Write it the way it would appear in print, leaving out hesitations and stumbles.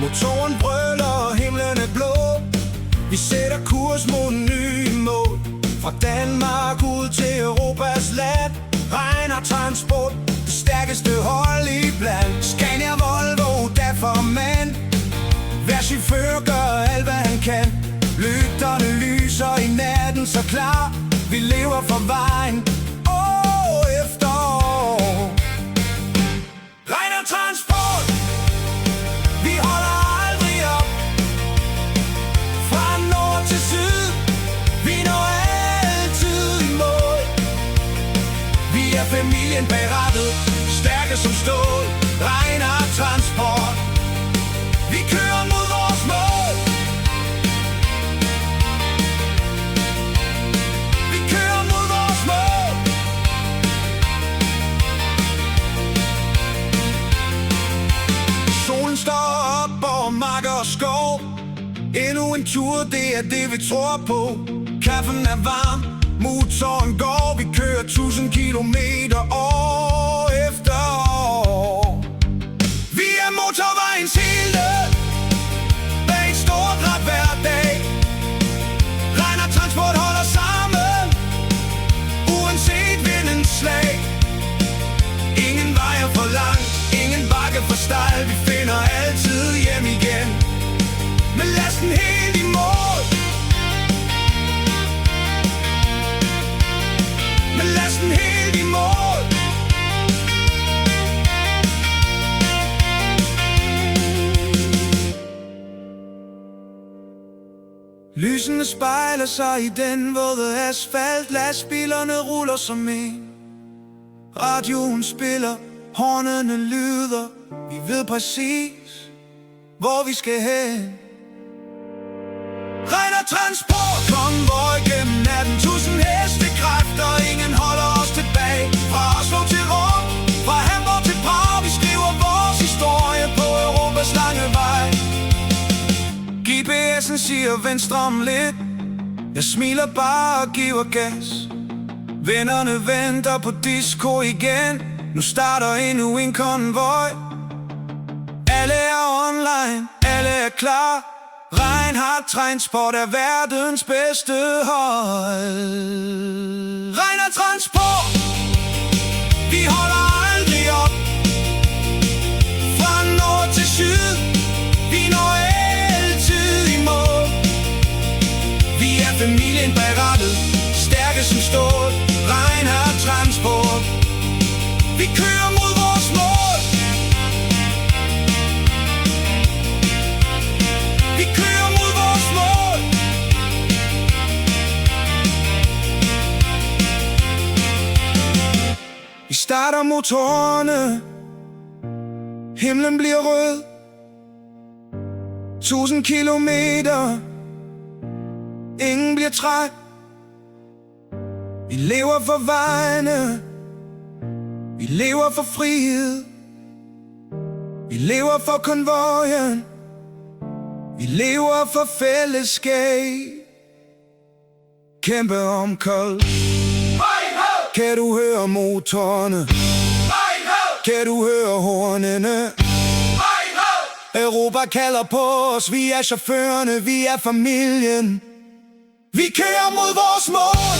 Motoren brøler, himlen er blå. Vi sætter kurs mod nye mål. Fra Danmark ud til Europas land. Regn og transport, det stærkeste hold i blandt. Scania, Volvo, derfor mand. Hver chauffør gør alt hvad han kan. Lygterne lyser i natten så klar. Vi lever for vejen år efter år. Regn og transport, vi holder aldrig op. Fra nord til syd, vi når altid i mål. Vi er familien bag rattet, stærke som stål. Regn og transport, vi kører mod vores mål. Vi kører mod vores mål. Solen står op over marker og skov. Endnu en tur, det er det vi tror på. Kaffen er varm, motoren går. Vi kører 1000 kilometer år efter år. Vi er motorvejens helte, bag et stort ret hver dag. Regn og transport holder sammen, uanset vindens slag. Ingen vej er for lang, ingen bakke for stejl. Vi finder altid hjem igen, med lasten helt i mål. Med lasten helt i mål. Lysene spejler sig i den våde asfalt. Lastbilerne ruller som en. Radioen spiller, hornene lyder. Vi ved præcis, hvor vi skal hen. Regn og transport, konvoj gennem natten. 1000 hestekræfter, ingen holder os tilbage. Fra Oslo til Rom, fra Hamburg til Prag. Vi skriver vores historie på Europas lange vej. GPS'en siger venstre om lidt. Jeg smiler bare og giver gas. Vennerne venter på disco igen. Nu starter endnu en konvoj. Alle er online, alle er klar. Reinhardt Transport er verdens bedste hold. Regn og transport, vi holder aldrig op. Fra nord til syd, vi når altid i mål. Vi er familien bag rattet, stærke som stål. Reinhardt Transport, vi kører mod vores mål. Vi kører mod vores mål. Vi starter motorerne, himlen bliver rød. 1000 kilometer, ingen bliver træt. Vi lever for vejene, vi lever for frihed. Vi lever for konvojen, vi lever for fællesskab. Kæmpe om kold. Kan du høre motorerne? Kan du høre hornene? Europa kalder på os, vi er chaufførerne, vi er familien. Vi kører mod vores mål.